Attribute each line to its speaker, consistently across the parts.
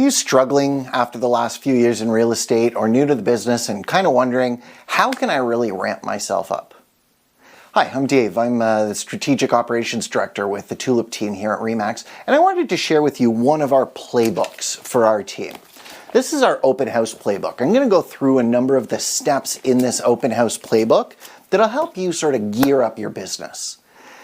Speaker 1: You struggling after the last few years in real estate or new to the business and kind of wondering, how can I really ramp myself up? Hi, I'm Dave. I'm the Strategic Operations Director with the Tulip team here at RE/MAX, and I wanted to share with you one of our playbooks for our team. This is our open house playbook. I'm going to go through a number of the steps in this open house playbook that'll help you sort of gear up your business.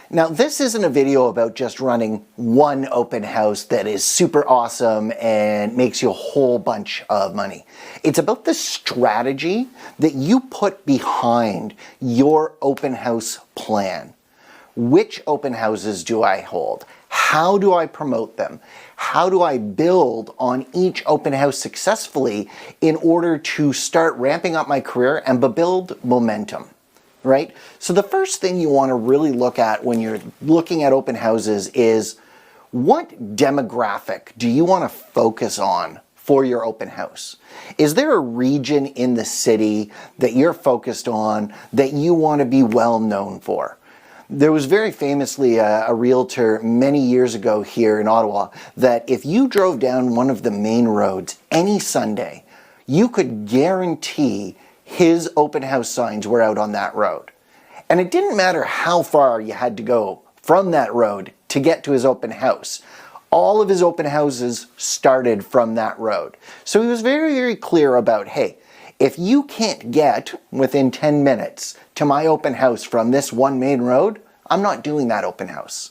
Speaker 1: Now, this isn't a video about just running one open house that is super awesome and makes you a whole bunch of money. It's about the strategy that you put behind your open house plan. Which open houses do I hold? How do I promote them? How do I build on each open house successfully in order to start ramping up my career and build momentum? Right? So the first thing you want to really look at when you're looking at open houses is, what demographic do you want to focus on for your open house? Is there a region in the city that you're focused on that you want to be well known for? There was very famously a realtor many years ago here in Ottawa that if you drove down one of the main roads any Sunday, you could guarantee his open house signs were out on that road. And it didn't matter how far you had to go from that road to get to his open house. All of his open houses started from that road. So he was very, very clear about, hey, if you can't get within 10 minutes to my open house from this one main road, I'm not doing that open house.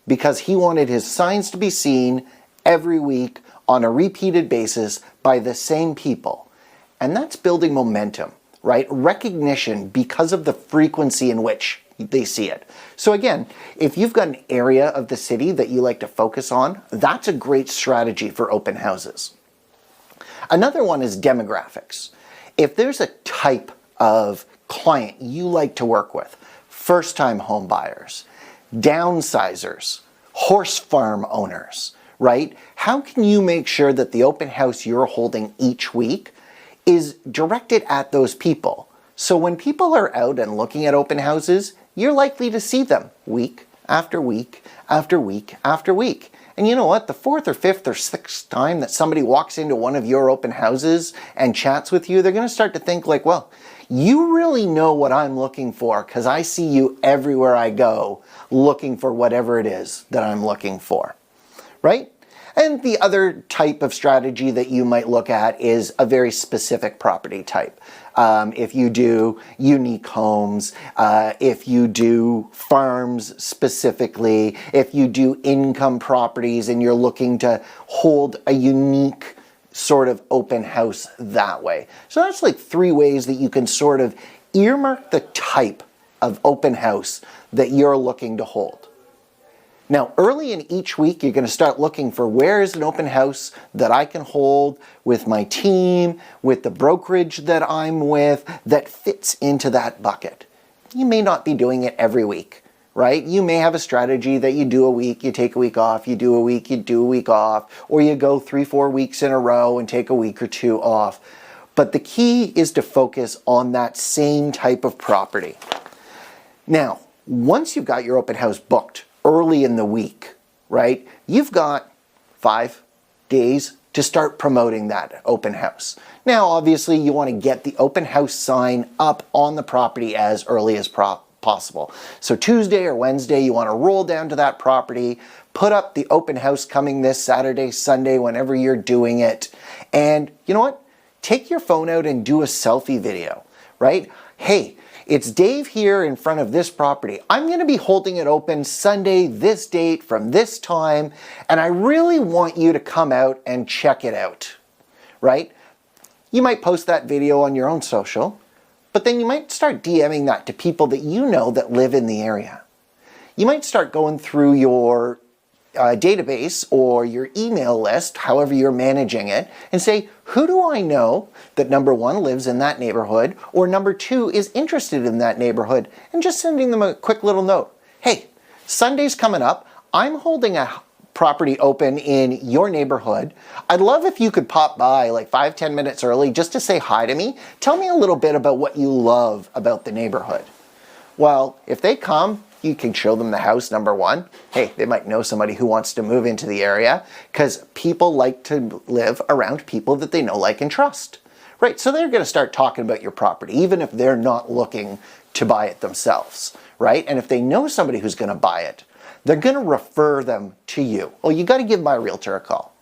Speaker 1: Because he wanted his signs to be seen every week on a repeated basis by the same people. And that's building momentum, right? Recognition because of the frequency in which they see it. So again, if you've got an area of the city that you like to focus on, that's a great strategy for open houses. Another one is demographics. If there's a type of client you like to work with, first-time home buyers, downsizers, horse farm owners, right? How can you make sure that the open house you're holding each week is directed at those people? So when people are out and looking at open houses, you're likely to see them week after week after week after week. And you know what? The fourth or fifth or sixth time that somebody walks into one of your open houses and chats with you, they're going to start to think like, well, you really know what I'm looking for because I see you everywhere I go looking for whatever it is that I'm looking for, right? And the other type of strategy that you might look at is a very specific property type. If you do unique homes, if you do farms specifically, if you do income properties and you're looking to hold a unique sort of open house that way. So that's like 3 ways that you can sort of earmark the type of open house that you're looking to hold. Now, early in each week, you're going to start looking for where is an open house that I can hold with my team, with the brokerage that I'm with, that fits into that bucket. You may not be doing it every week, right? You may have a strategy that you do a week, you take a week off, you do a week, you do a week off, or you go 3-4 weeks in a row and take a week or 2 off. But the key is to focus on that same type of property. Now, once you've got your open house booked, early in the week, right? You've got 5 days to start promoting that open house. Now, obviously, you want to get the open house sign up on the property as early as possible. So Tuesday or Wednesday, you want to roll down to that property, put up the open house coming this Saturday, Sunday, whenever you're doing it. And you know what? Take your phone out and do a selfie video, right? Hey, it's Dave here in front of this property. I'm going to be holding it open Sunday, this date, from this time, and I really want you to come out and check it out, right? You might post that video on your own social, but then you might start DMing that to people that you know that live in the area. You might start going through your database or your email list, however you're managing it, and say, who do I know that number 1 lives in that neighborhood, or number 2 is interested in that neighborhood, and just sending them a quick little note. Hey, Sunday's coming up. I'm holding a property open in your neighborhood. I'd love if you could pop by like 5-10 minutes early just to say hi to me. Tell me a little bit about what you love about the neighborhood. Well, if they come You can show them the house, number one. Hey, they might know somebody who wants to move into the area because people like to live around people that they know, like, and trust. Right, so they're going to start talking about your property, even if they're not looking to buy it themselves, right? And if they know somebody who's going to buy it, they're going to refer them to you. Well, you got to give my realtor a call.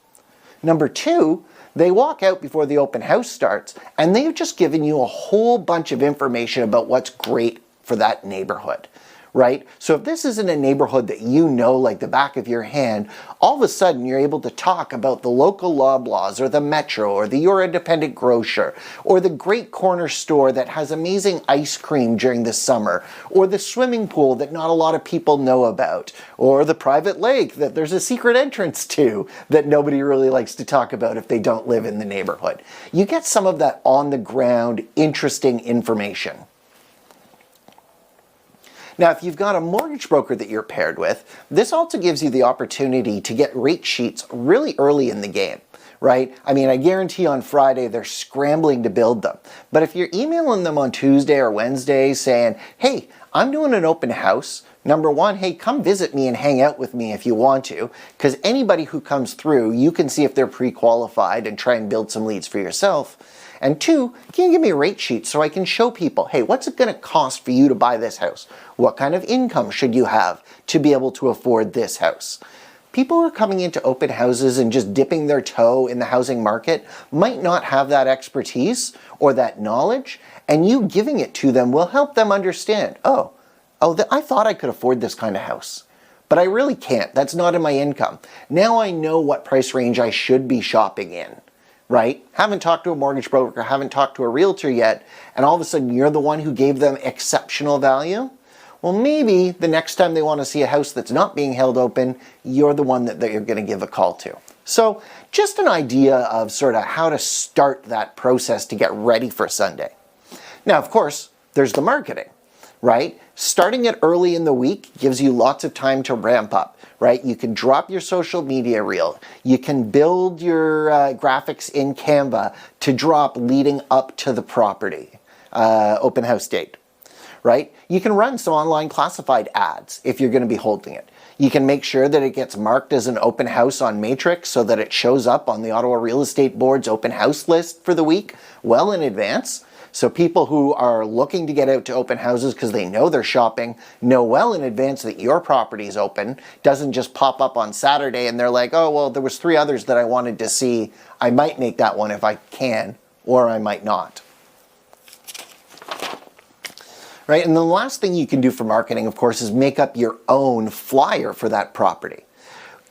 Speaker 1: Number two, they walk out before the open house starts, and they've just given you a whole bunch of information about what's great for that neighborhood, right? So if this isn't a neighborhood that you know like the back of your hand, all of a sudden you're able to talk about the local Loblaws or the Metro or the Your Independent Grocer or the great corner store that has amazing ice cream during the summer, or the swimming pool that not a lot of people know about, or the private lake that there's a secret entrance to that nobody really likes to talk about if they don't live in the neighborhood. You get some of that on the ground, interesting information. Now, if you've got a mortgage broker that you're paired with, this also gives you the opportunity to get rate sheets really early in the game, right? I mean, I guarantee on Friday they're scrambling to build them. But if you're emailing them on Tuesday or Wednesday saying, hey, I'm doing an open house, number one, hey, come visit me and hang out with me if you want to, because anybody who comes through, you can see if they're pre-qualified and try and build some leads for yourself. And two, can you give me a rate sheet so I can show people, hey, what's it going to cost for you to buy this house? What kind of income should you have to be able to afford this house? People who are coming into open houses and just dipping their toe in the housing market might not have that expertise or that knowledge, and you giving it to them will help them understand, I thought I could afford this kind of house, but I really can't. That's not in my income. Now I know what price range I should be shopping in. Right? Haven't talked to a mortgage broker, haven't talked to a realtor yet, and all of a sudden you're the one who gave them exceptional value? Well, maybe the next time they want to see a house that's not being held open, you're the one that you're going to give a call to. So just an idea of sort of how to start that process to get ready for Sunday. Now, of course, there's the marketing, right? Starting it early in the week gives you lots of time to ramp up, right? You can drop your social media reel. You can build your graphics in Canva to drop leading up to the property open house date, right? You can run some online classified ads if you're going to be holding it. You can make sure that it gets marked as an open house on Matrix so that it shows up on the Ottawa Real Estate Board's open house list for the week well in advance. So people who are looking to get out to open houses because they know they're shopping know well in advance that your property is open. Doesn't just pop up on Saturday and they're like, oh, well, there was 3 others that I wanted to see. I might make that one if I can, or I might not. Right, and the last thing you can do for marketing, of course, is make up your own flyer for that property.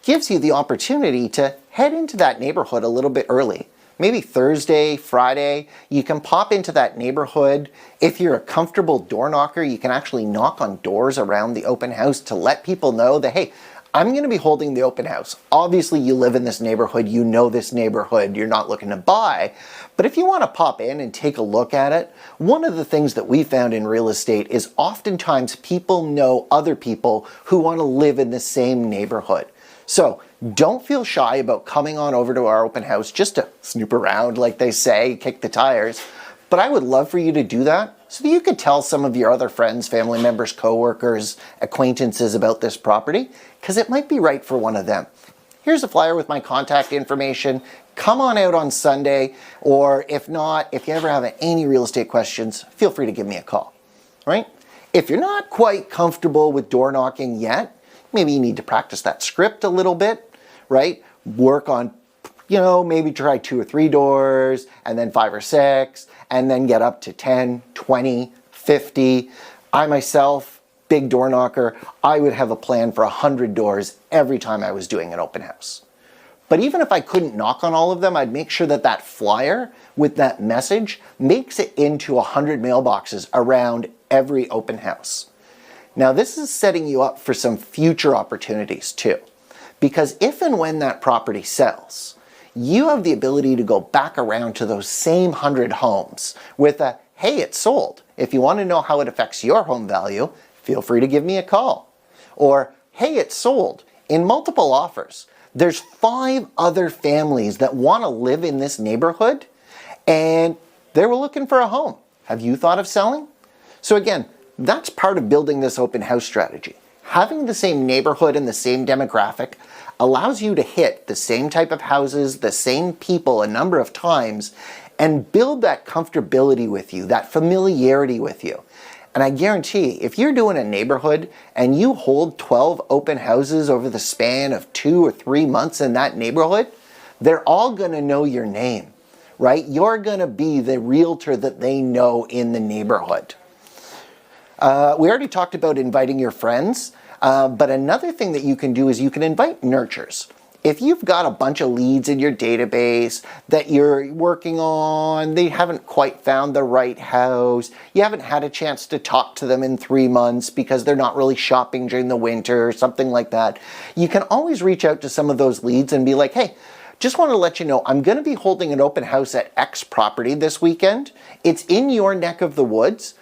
Speaker 1: Gives you the opportunity to head into that neighborhood a little bit early. Maybe Thursday, Friday, you can pop into that neighborhood. If you're a comfortable door knocker, you can actually knock on doors around the open house to let people know that, hey, I'm going to be holding the open house. Obviously, you live in this neighborhood, you know this neighborhood, you're not looking to buy. But if you want to pop in and take a look at it, one of the things that we found in real estate is oftentimes people know other people who want to live in the same neighborhood. So don't feel shy about coming on over to our open house just to snoop around, like they say, kick the tires. But I would love for you to do that so that you could tell some of your other friends, family members, coworkers, acquaintances about this property, because it might be right for one of them. Here's a flyer with my contact information. Come on out on Sunday, or if not, if you ever have any real estate questions, feel free to give me a call, right? If you're not quite comfortable with door knocking yet, maybe you need to practice that script a little bit, right? Work on, maybe try 2 or 3 doors, and then 5 or 6, and then get up to 10, 20, 50. I myself, big door knocker, I would have a plan for 100 doors every time I was doing an open house. But even if I couldn't knock on all of them, I'd make sure that that flyer with that message makes it into 100 mailboxes around every open house. Now, this is setting you up for some future opportunities too, because if and when that property sells, you have the ability to go back around to those same 100 homes with a, hey, it's sold. If you want to know how it affects your home value, feel free to give me a call. Or, hey, it's sold in multiple offers. There's 5 other families that want to live in this neighborhood and they were looking for a home. Have you thought of selling? So again, That's part of building this open house strategy. Having the same neighborhood and the same demographic allows you to hit the same type of houses, the same people a number of times, and build that comfortability with you, that familiarity with you. And I guarantee, if you're doing a neighborhood and you hold 12 open houses over the span of 2 or 3 months in that neighborhood, they're all gonna know your name, right? You're gonna be the realtor that they know in the neighborhood. We already talked about inviting your friends, but another thing that you can do is you can invite nurtures. If you've got a bunch of leads in your database that you're working on, they haven't quite found the right house, you haven't had a chance to talk to them in 3 months because they're not really shopping during the winter or something like that, you can always reach out to some of those leads and be like, hey, just want to let you know, I'm going to be holding an open house at X property this weekend. It's in your neck of the woods.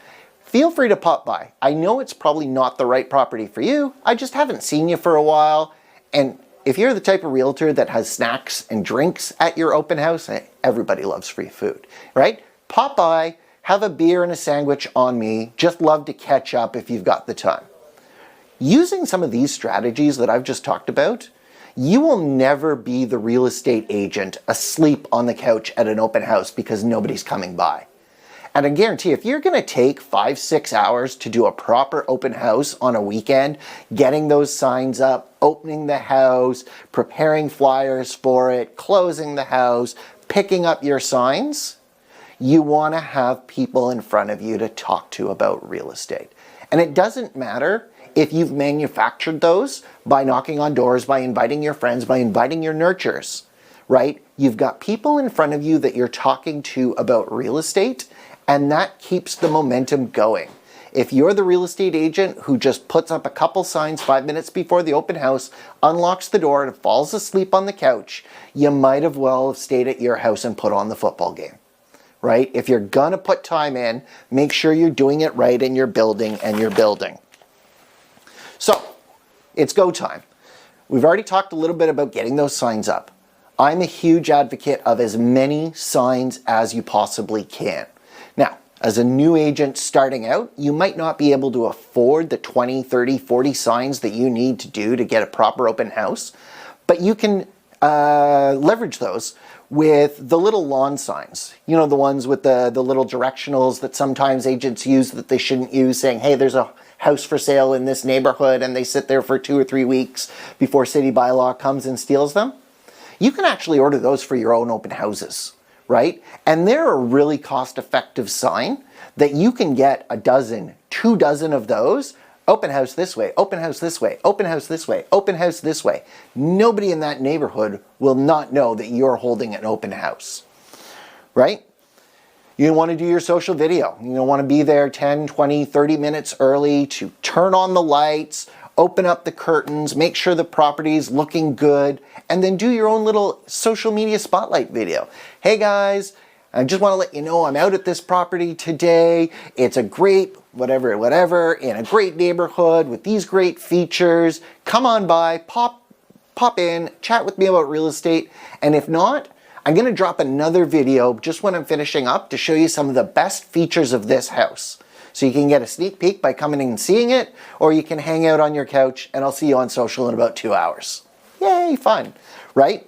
Speaker 1: Feel free to pop by. I know it's probably not the right property for you. I just haven't seen you for a while. And if you're the type of realtor that has snacks and drinks at your open house, everybody loves free food, right? Pop by, have a beer and a sandwich on me. Just love to catch up if you've got the time. Using some of these strategies that I've just talked about, you will never be the real estate agent asleep on the couch at an open house because nobody's coming by. And I guarantee if you're going to take 5-6 hours to do a proper open house on a weekend, getting those signs up, opening the house, preparing flyers for it, closing the house, picking up your signs, you want to have people in front of you to talk to about real estate. And it doesn't matter if you've manufactured those by knocking on doors, by inviting your friends, by inviting your nurtures, right? You've got people in front of you that you're talking to about real estate, and that keeps the momentum going. If you're the real estate agent who just puts up a couple signs 5 minutes before the open house, unlocks the door and falls asleep on the couch, you might as well have stayed at your house and put on the football game, right? If you're gonna put time in, make sure you're doing it right in your building and your building. So, it's go time. We've already talked a little bit about getting those signs up. I'm a huge advocate of as many signs as you possibly can. Now, as a new agent starting out, you might not be able to afford the 20, 30, 40 signs that you need to do to get a proper open house, but you can leverage those with the little lawn signs. You know, the ones with the little directionals that sometimes agents use that they shouldn't use, saying, hey, there's a house for sale in this neighborhood, and they sit there for 2 or 3 weeks before city bylaw comes and steals them. You can actually order those for your own open houses, right? And they're a really cost-effective sign that you can get 12 2 dozen of those. Open house this way, open house this way, open house this way, open house this way. Nobody in that neighborhood will not know that you're holding an open house, right? You want to do your social video. You want to be there 10, 20, 30 minutes early to turn on the lights, open up the curtains, make sure the property's looking good, and then do your own little social media spotlight video. Hey guys, I just want to let you know I'm out at this property today. It's a great whatever, in a great neighborhood with these great features. Come on by, pop in, chat with me about real estate. And if not, I'm going to drop another video just when I'm finishing up to show you some of the best features of this house. So you can get a sneak peek by coming in and seeing it, or you can hang out on your couch and I'll see you on social in about 2 hours. Yay, fun, right?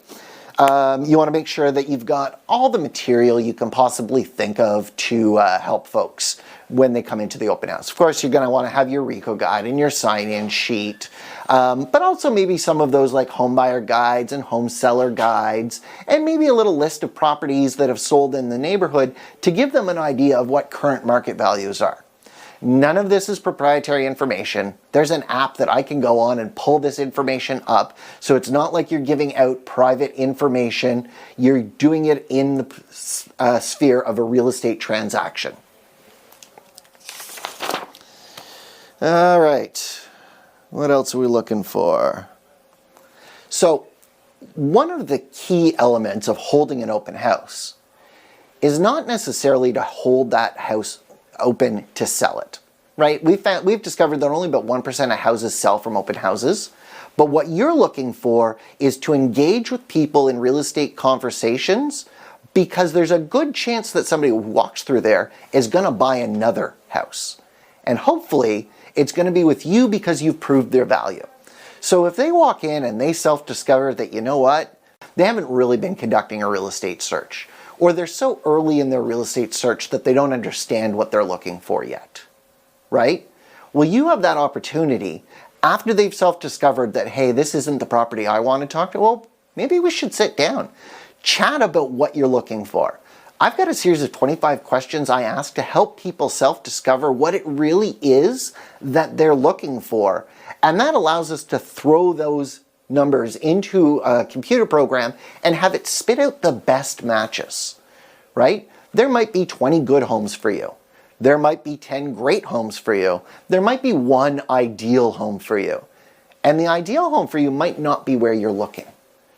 Speaker 1: You want to make sure that you've got all the material you can possibly think of to help folks when they come into the open house. Of course, you're going to want to have your RECO guide and your sign-in sheet, but also maybe some of those like home buyer guides and home seller guides, and maybe a little list of properties that have sold in the neighborhood to give them an idea of what current market values are. None of this is proprietary information. There's an app that I can go on and pull this information up, so it's not like you're giving out private information. You're doing it in the sphere of a real estate transaction. All right, what else are we looking for? So one of the key elements of holding an open house is not necessarily to hold that house open to sell it, right? We've discovered that only about 1% of houses sell from open houses, but what you're looking for is to engage with people in real estate conversations, because there's a good chance that somebody who walks through there is going to buy another house. And hopefully, it's going to be with you because you've proved their value. So if they walk in and they self-discover that, you know what, they haven't really been conducting a real estate search, or they're so early in their real estate search that they don't understand what they're looking for yet, right? Well, you have that opportunity after they've self-discovered that, hey, this isn't the property I want to talk to. Well, maybe we should sit down, chat about what you're looking for. I've got a series of 25 questions I ask to help people self-discover what it really is that they're looking for. And that allows us to throw those numbers into a computer program and have it spit out the best matches, right? There might be 20 good homes for you. There might be 10 great homes for you. There might be one ideal home for you. And the ideal home for you might not be where you're looking.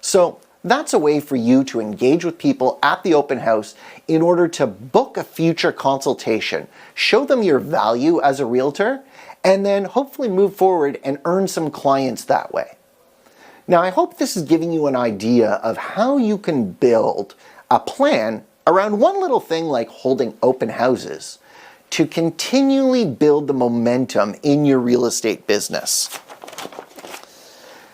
Speaker 1: So that's a way for you to engage with people at the open house in order to book a future consultation, show them your value as a realtor, and then hopefully move forward and earn some clients that way. Now, I hope this is giving you an idea of how you can build a plan around one little thing like holding open houses to continually build the momentum in your real estate business.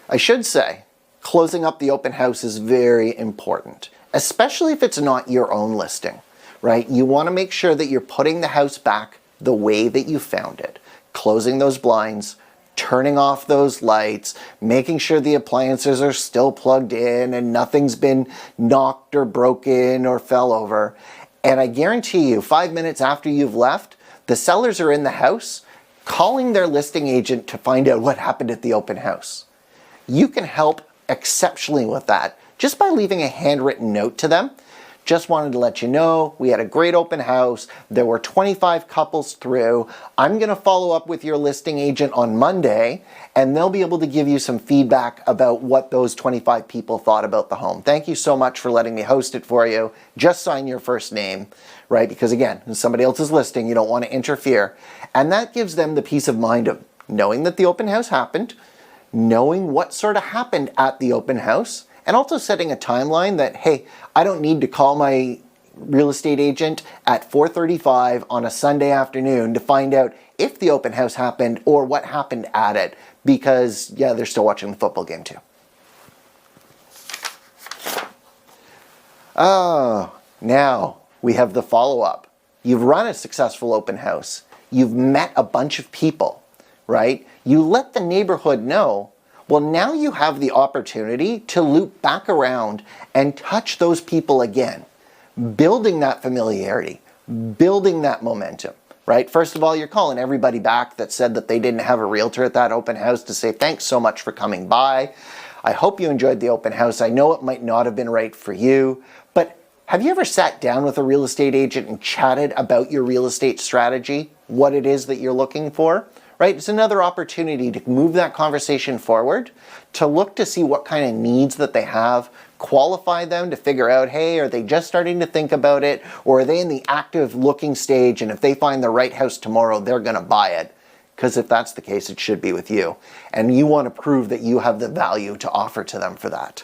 Speaker 1: I should say, closing up the open house is very important, especially if it's not your own listing, right? You want to make sure that you're putting the house back the way that you found it, closing those blinds, turning off those lights, making sure the appliances are still plugged in and nothing's been knocked or broken or fell over. And I guarantee you, 5 minutes after you've left, the sellers are in the house calling their listing agent to find out what happened at the open house. You can help exceptionally with that just by leaving a handwritten note to them. Just wanted to let you know we had a great open house. There were 25 couples through. I'm going to follow up with your listing agent on Monday, and they'll be able to give you some feedback about what those 25 people thought about the home. Thank you so much for letting me host it for you. Just sign your first name, right? Because again, it's somebody else's listing. You don't want to interfere. And that gives them the peace of mind of knowing that the open house happened, knowing what sort of happened at the open house, and also setting a timeline that, hey, I don't need to call my real estate agent at 4:35 on a Sunday afternoon to find out if the open house happened or what happened at it, because, yeah, they're still watching the football game too. Oh, now we have the follow-up. You've run a successful open house. You've met a bunch of people, right? You let the neighborhood know. Well, now you have the opportunity to loop back around and touch those people again, building that familiarity, building that momentum, right? First of all, you're calling everybody back that said that they didn't have a realtor at that open house to say thanks so much for coming by. I hope you enjoyed the open house. I know it might not have been right for you, but have you ever sat down with a real estate agent and chatted about your real estate strategy, what it is that you're looking for? Right? It's another opportunity to move that conversation forward, to look to see what kind of needs that they have, qualify them to figure out, hey, are they just starting to think about it, or are they in the active looking stage, and if they find the right house tomorrow, they're going to buy it? Because if that's the case, it should be with you. And you want to prove that you have the value to offer to them for that.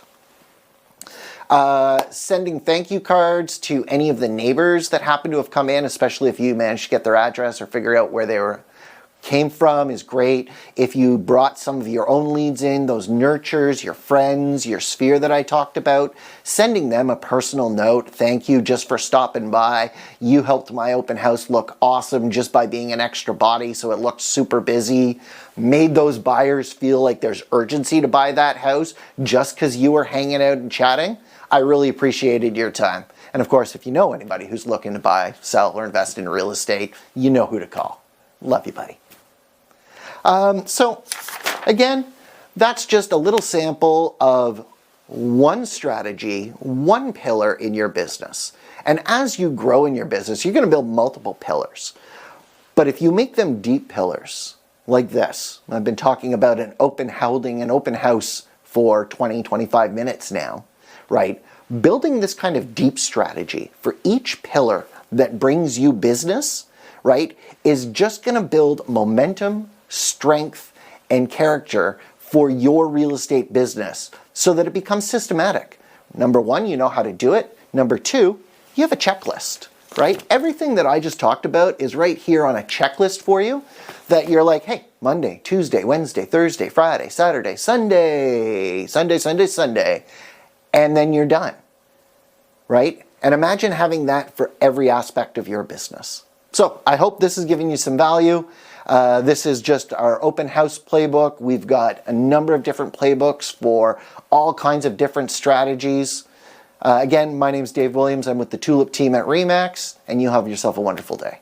Speaker 1: Sending thank you cards to any of the neighbors that happen to have come in, especially if you managed to get their address or figure out where they came from, is great. If you brought some of your own leads in, those nurtures, your friends, your sphere that I talked about, sending them a personal note. Thank you just for stopping by. You helped my open house look awesome just by being an extra body, so it looked super busy. Made those buyers feel like there's urgency to buy that house just because you were hanging out and chatting. I really appreciated your time. And of course, if you know anybody who's looking to buy, sell, or invest in real estate, you know who to call. Love you, buddy. So again, that's just a little sample of one strategy, one pillar in your business. And as you grow in your business, you're going to build multiple pillars. But if you make them deep pillars like this, I've been talking about an open house for 20, 25 minutes now, right? Building this kind of deep strategy for each pillar that brings you business, right, is just going to build momentum, strength, and character for your real estate business so that it becomes systematic. Number one, you know how to do it. Number two, you have a checklist. right? Everything that I just talked about is right here on a checklist for you that you're like, hey, Monday, Tuesday, Wednesday, Thursday, Friday, Saturday, Sunday, Sunday, and then you're done, right? And imagine having that for every aspect of your business. So I hope this is giving you some value. This is just our open house playbook. We've got a number of different playbooks for all kinds of different strategies. Again, my name is Dave Williams. I'm with the Tulip team at RE/MAX, and you have yourself a wonderful day.